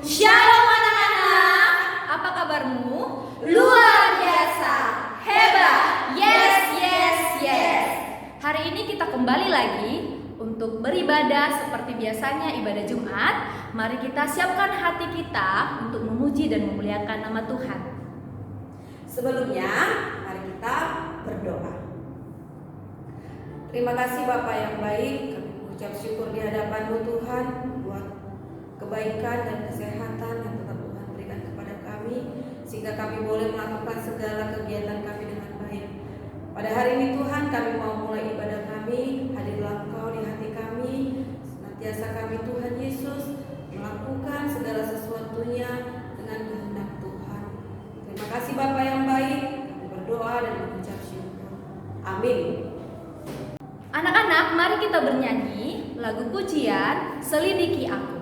Shalom anak-anak, apa kabarmu? Luar biasa, hebat, yes. Hari ini kita kembali lagi untuk beribadah seperti biasanya ibadah Jumat. Mari kita siapkan hati kita untuk memuji dan memuliakan nama Tuhan. Sebelumnya, mari kita berdoa. Terima kasih Bapa yang baik, kami mengucap syukur di hadapan-Mu Tuhan buat kebaikan dan kesehatan yang tetap Tuhan berikan kepada kami, sehingga kami boleh melakukan segala kegiatan kami dengan baik. Pada hari ini Tuhan, kami mau mulai ibadah kami, hadirlah Engkau di hati kami, senantiasa kami Tuhan Yesus melakukan segala sesuatunya dengan kehendak Tuhan. Terima kasih Bapa yang baik, kami berdoa dan mengucap syukur. Amin. Anak-anak, mari kita bernyanyi lagu pujian Selidiki Aku.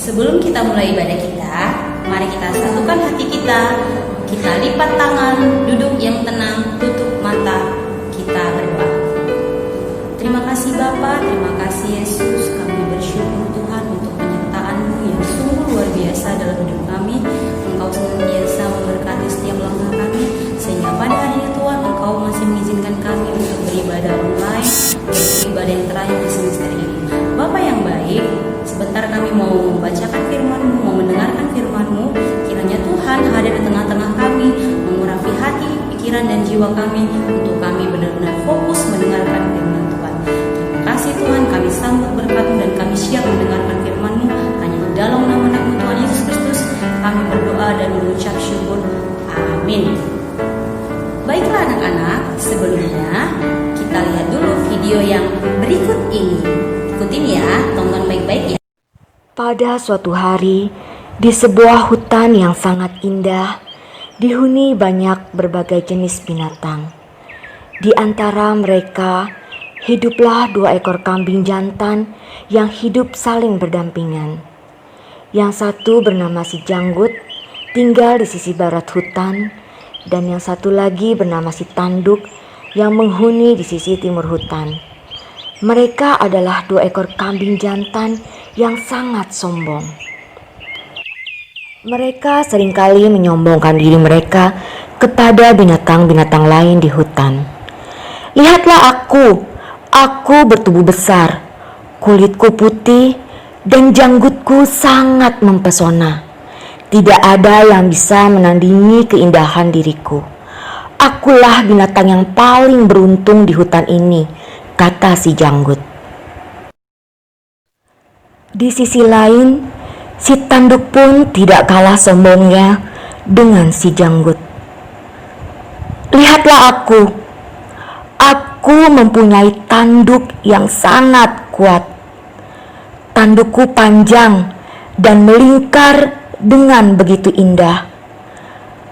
Sebelum kita mulai ibadah kita, mari kita satukan hati kita. Kita lipat tangan, duduk yang tenang, tutup mata, kita berdoa. Terima kasih Bapa, terima kasih Yesus. Kami bersyukur Tuhan untuk penyertaan-Mu yang sungguh luar biasa dalam hidup kami. Engkau senantiasa memberkati setiap langkah kami, sehingga pada hari ini Tuhan Engkau masih mengizinkan kami untuk beribadah online, beribadah yang terakhir di semester ini. Bapa yang baik, sebentar kami mau membacakan firman-Mu, mau mendengarkan firman-Mu. Kiranya Tuhan hadir di tengah-tengah kami, mengurapi hati, pikiran dan jiwa kami untuk kami benar-benar fokus mendengarkan firman Tuhan. Terima kasih Tuhan, kami sambut berkat-Mu dan kami siap mendengarkan firman-Mu. Hanya di dalam nama anak-Mu Tuhan Yesus Kristus kami berdoa dan mengucap syukur. Amin. Baiklah anak-anak, sebelumnya kita lihat dulu video yang berikut ini. Ikutin ya, tonton baik-baik ya. Pada suatu hari, di sebuah hutan yang sangat indah, dihuni banyak berbagai jenis binatang. Di antara mereka, hiduplah 2 ekor kambing jantan yang hidup saling berdampingan. Yang satu bernama si Janggut, tinggal di sisi barat hutan, dan yang satu lagi bernama si Tanduk yang menghuni di sisi timur hutan. Mereka adalah 2 ekor kambing jantan yang sangat sombong. Mereka seringkali menyombongkan diri mereka kepada binatang-binatang lain di hutan. Lihatlah aku bertubuh besar, kulitku putih, dan janggutku sangat mempesona. Tidak ada yang bisa menandingi keindahan diriku. Akulah binatang yang paling beruntung di hutan ini, kata si Janggut. Di sisi lain, si Tanduk pun tidak kalah sombongnya dengan si Janggut. Lihatlah aku mempunyai tanduk yang sangat kuat. Tandukku panjang dan melingkar dengan begitu indah.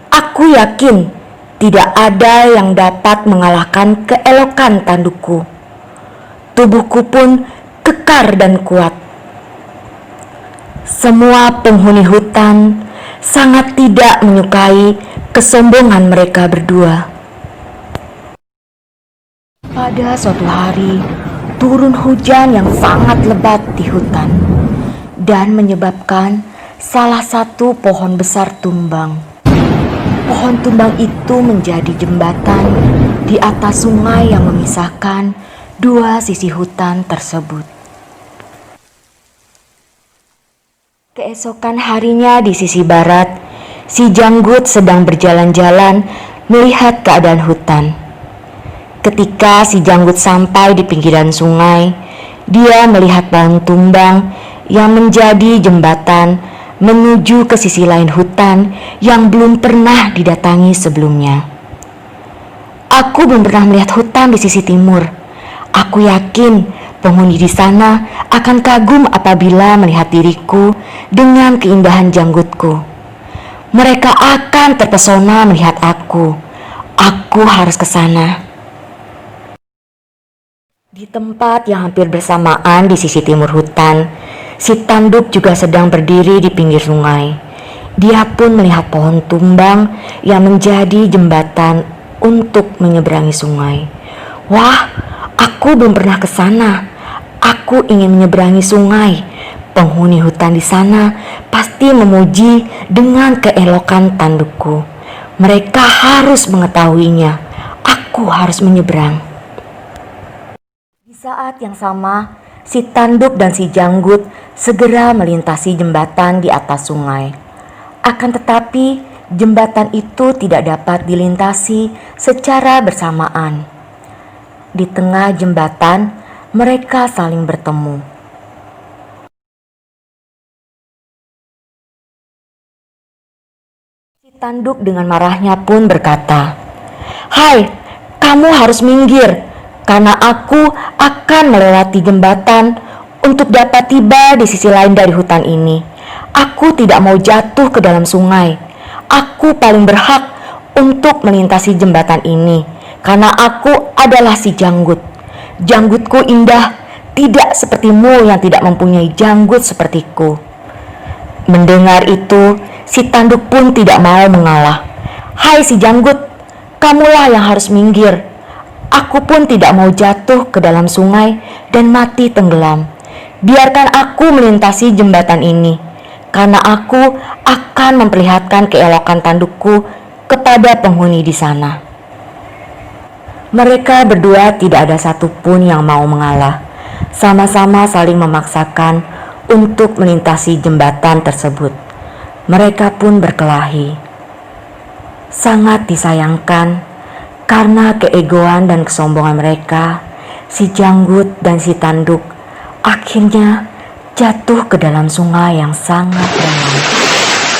Aku yakin tidak ada yang dapat mengalahkan keelokan tandukku. Tubuhku pun kekar dan kuat. Semua penghuni hutan sangat tidak menyukai kesombongan mereka berdua. Pada suatu hari, turun hujan yang sangat lebat di hutan dan menyebabkan salah satu pohon besar tumbang. Pohon tumbang itu menjadi jembatan di atas sungai yang memisahkan 2 sisi hutan tersebut. Keesokan harinya di sisi barat, si Janggut sedang berjalan-jalan melihat keadaan hutan. Ketika si Janggut sampai di pinggiran sungai, dia melihat pohon tumbang yang menjadi jembatan menuju ke sisi lain hutan yang belum pernah didatangi sebelumnya. Aku belum pernah melihat hutan di sisi timur. Aku yakin penghuni di sana akan kagum apabila melihat diriku dengan keindahan janggutku. Mereka akan terpesona melihat aku. Aku harus ke sana. Di tempat yang hampir bersamaan di sisi timur hutan, si Tanduk juga sedang berdiri di pinggir sungai. Dia pun melihat pohon tumbang yang menjadi jembatan untuk menyeberangi sungai. Wah, aku belum pernah ke sana. Aku ingin menyeberangi sungai. Penghuni hutan di sana pasti memuji dengan keelokan tandukku. Mereka harus mengetahuinya. Aku harus menyeberang. Di saat yang sama, si Tanduk dan si Janggut segera melintasi jembatan di atas sungai. Akan tetapi, jembatan itu tidak dapat dilintasi secara bersamaan. Di tengah jembatan, mereka saling bertemu. Si Tanduk dengan marahnya pun berkata, "Hai, kamu harus minggir, karena aku akan melewati jembatan untuk dapat tiba di sisi lain dari hutan ini. Aku tidak mau jatuh ke dalam sungai. Aku paling berhak untuk melintasi jembatan ini, karena aku adalah si Janggut. Janggutku indah, tidak sepertimu yang tidak mempunyai janggut sepertiku." Mendengar itu, si Tanduk pun tidak mau mengalah. "Hai si Janggut, kamulah yang harus minggir. Aku pun tidak mau jatuh ke dalam sungai dan mati tenggelam. Biarkan aku melintasi jembatan ini, karena aku akan memperlihatkan keelokan tandukku kepada penghuni di sana." Mereka berdua tidak ada satupun yang mau mengalah. Sama-sama saling memaksakan untuk melintasi jembatan tersebut. Mereka pun berkelahi. Sangat disayangkan, Karena keegoan dan kesombongan mereka, si janggut dan si tanduk akhirnya jatuh ke dalam sungai yang sangat dalam.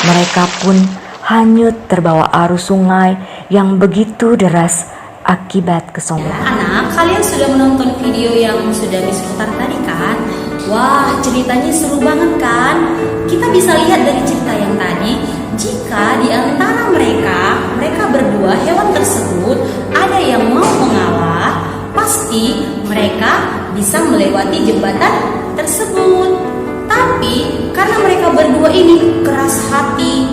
Mereka pun hanyut terbawa arus sungai yang begitu deras akibat kesombongan. Anak, kalian sudah menonton video yang sudah Miss putar tadi kan? Wah, ceritanya seru banget kan? Kita bisa lihat dari cerita yang tadi, jika di antara mereka berdua hewan tersebut ada yang mau mengalah, pasti mereka bisa melewati jembatan tersebut. Tapi karena mereka berdua ini keras hati,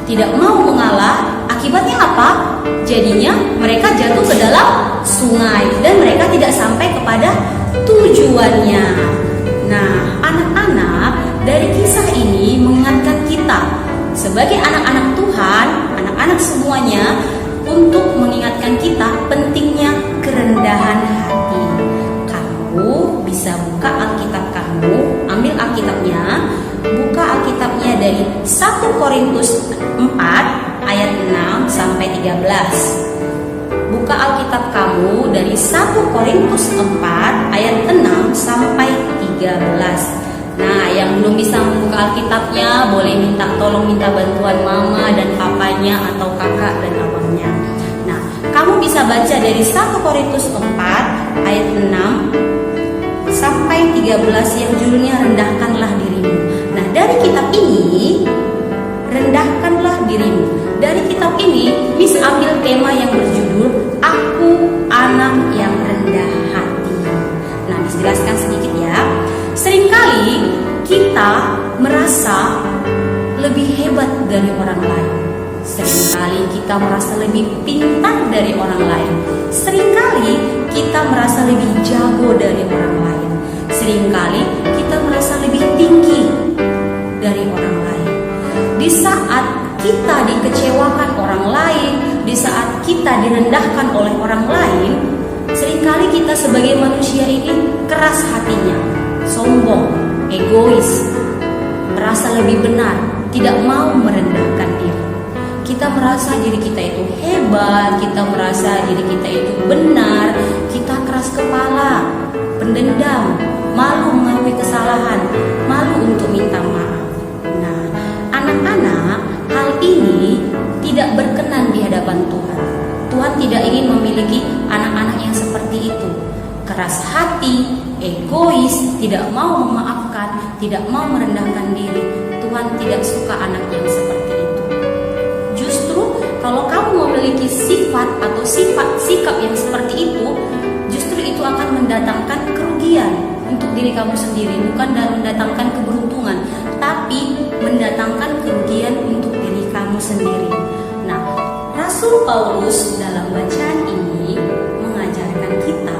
tidak mau mengalah, akibatnya apa? Jadinya mereka jatuh ke dalam sungai dan mereka tidak sampai kepada tujuannya. Nah, anak-anak, dari kisah ini mengingatkan kita sebagai anak-anak Tuhan, anak-anak semuanya, untuk mengingatkan kita pentingnya kerendahan hati. Kamu bisa buka Alkitab kamu, ambil Alkitabnya, buka Alkitabnya dari 1 Korintus 4 ayat 6 sampai 13. Buka Alkitab kamu dari 1 Korintus 4 ayat 6 sampai 13. Nah, yang belum bisa membuka Alkitabnya boleh tolong minta bantuan mama dan papanya atau kakak dan abangnya. Nah, kamu bisa baca dari 1 Korintus 4 ayat 6 sampai 13 yang judulnya rendahkanlah dirimu. Nah, dari kitab ini rendahkanlah dirimu. Dari kitab ini Miss ambil tema yang berjudul Aku Anak yang Rendah Hati. Nah, Miss jelaskan sedikit ya. Seringkali kita merasa lebih hebat dari orang lain. Seringkali kita merasa lebih pintar dari orang lain. Seringkali kita merasa lebih jago dari orang lain. Seringkali kita merasa lebih tinggi dari orang lain. Di saat kita dikecewakan orang lain, di saat kita direndahkan oleh orang lain, seringkali kita sebagai manusia ini keras hatinya, sombong, egois, merasa lebih benar, tidak mau merendahkan diri. Kita merasa diri kita itu hebat, kita merasa diri kita itu benar, kita keras kepala, pendendam, malu mengakui kesalahan, malu untuk minta maaf. Nah, anak-anak, hal ini tidak berkenan di hadapan Tuhan. Tuhan tidak ingin memiliki anak-anak yang seperti itu. Keras hati, egois, tidak mau memaafkan, tidak mau merendahkan diri. Tuhan tidak suka anak yang seperti itu. Justru kalau kamu memiliki sifat atau sikap yang seperti itu, justru itu akan mendatangkan kerugian untuk diri kamu sendiri, bukan mendatangkan keberuntungan, tapi mendatangkan kerugian untuk diri kamu sendiri. Nah, Rasul Paulus dalam bacaan ini mengajarkan kita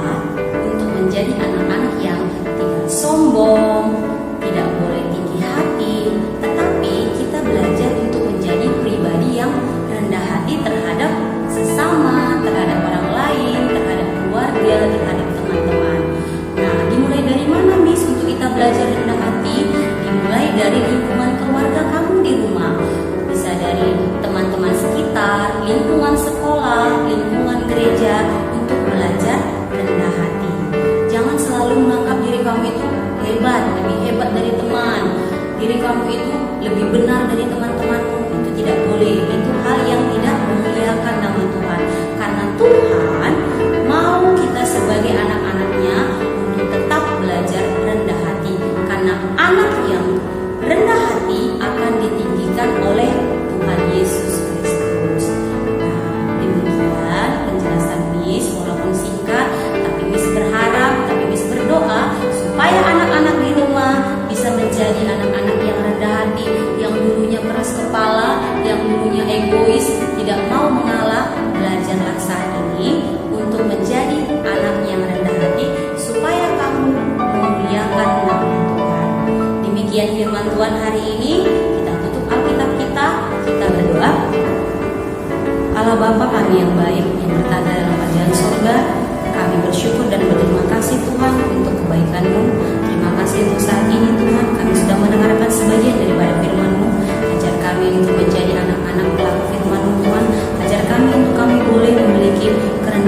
untuk menjadi anak-anak yang tidak sombong, tidak boleh tinggi hati, tetapi kita belajar untuk menjadi pribadi yang rendah hati terhadap sesama, terhadap orang lain, terhadap keluarga, terhadap teman-teman. Nah, dimulai dari mana, Miss, untuk kita belajar rendah hati? Dimulai dari lingkungan keluarga kamu di rumah. Bisa dari teman-teman sekitar, lingkungan sekolah, lingkungan gereja, untuk belajar rendah hati. Jangan selalu menganggap diri kamu itu hebat, lebih hebat dari teman. Diri kamu itu lebih benar dari teman-temanmu. Itu tidak boleh. Itu hal yang tidak memuliakan nama Tuhan. Karena Tuhan mau kita sebagai anak-anaknya untuk tetap belajar rendah hati. Karena anak yang rendah hati akan ditinggikan oleh Tuhan Yesus Kristus. Nah, demikian penjelasan Miss, walaupun singkat, tapi Miss berharap, tapi Miss berdoa supaya anak-anak di rumah bisa menjadi anak-anak yang rendah hati, yang dulunya keras kepala, yang dulunya egois, tidak mau mengalah. Belajarlah saat ini untuk menjadi anak yang rendah hati supaya kamu memuliakan nama Tuhan. Demikian firman Tuhan hari ini. Kita tutup Alkitab kita berdoa. Allah Bapa kami yang baik, yang berada dalam kerajaan sorga, kami bersyukur dan berterima kasih Tuhan untuk kebaikan-Mu. Terima kasih untuk saat ini Tuhan, kami sudah mendengarkan sebagian daripada firman-Mu. Ajar kami untuk menjadi anak-anak pelaku firman-Mu Tuhan. Ajar kami untuk kami boleh memiliki kerendahan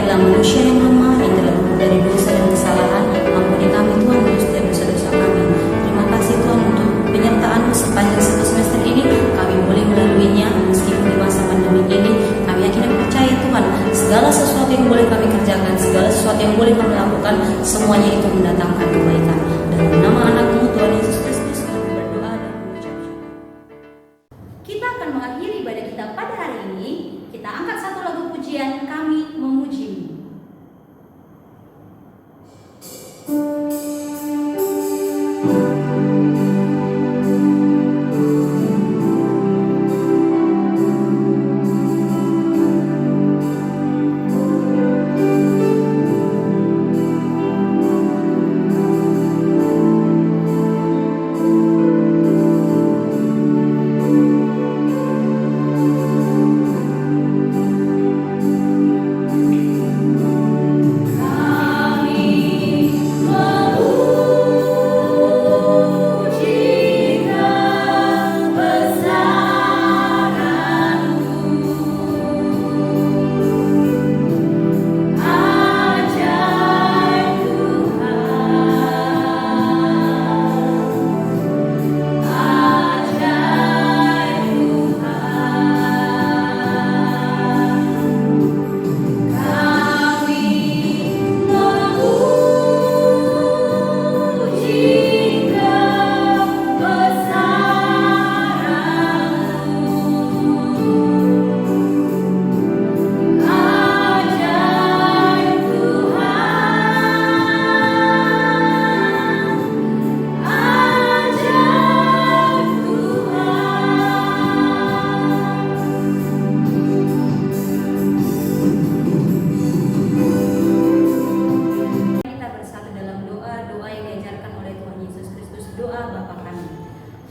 adalah manusia yang lemah, yang terlebur dari dosa dan kesalahan. Ampuni kami Tuhan untuk setiap dosa-dosa kami. Terima kasih Tuhan untuk penyertaan-Mu sepanjang satu semester ini. Kami boleh melaluinya meskipun di masa pandemi ini. Kami yakin dan percaya Tuhan, segala sesuatu yang boleh kami kerjakan, segala sesuatu yang boleh kami lakukan, semuanya itu mendatangkan kebaikan. Dalam nama anak-Mu Tuhan Yesus Kristus kami berdoa dan mengucap syukur. Kita akan mengakhiri ibadah kita pada hari ini. Kita angkat satu lagu pujian, Kami Memuji-Mu.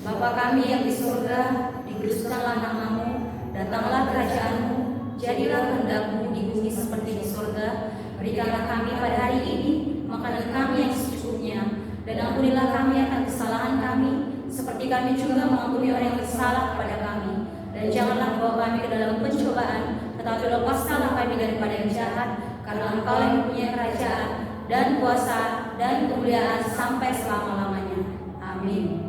Bapa kami yang di surga, dikuduskanlah nama-Mu, datanglah kerajaan-Mu, jadilah kehendak-Mu di bumi seperti di surga. Berikanlah kami pada hari ini makanan kami yang secukupnya, dan ampunilah kami akan kesalahan kami, seperti kami juga mengampuni orang yang bersalah kepada kami. Dan janganlah membawa kami ke dalam pencobaan, tetapi lepaskanlah kami daripada yang jahat, karena Engkau yang mempunyai kerajaan dan kuasa dan kemuliaan sampai selama-lamanya. Amin.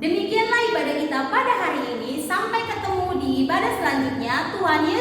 Demikianlah ibadah kita pada hari ini. Sampai ketemu di ibadah selanjutnya. Tuhan Yesus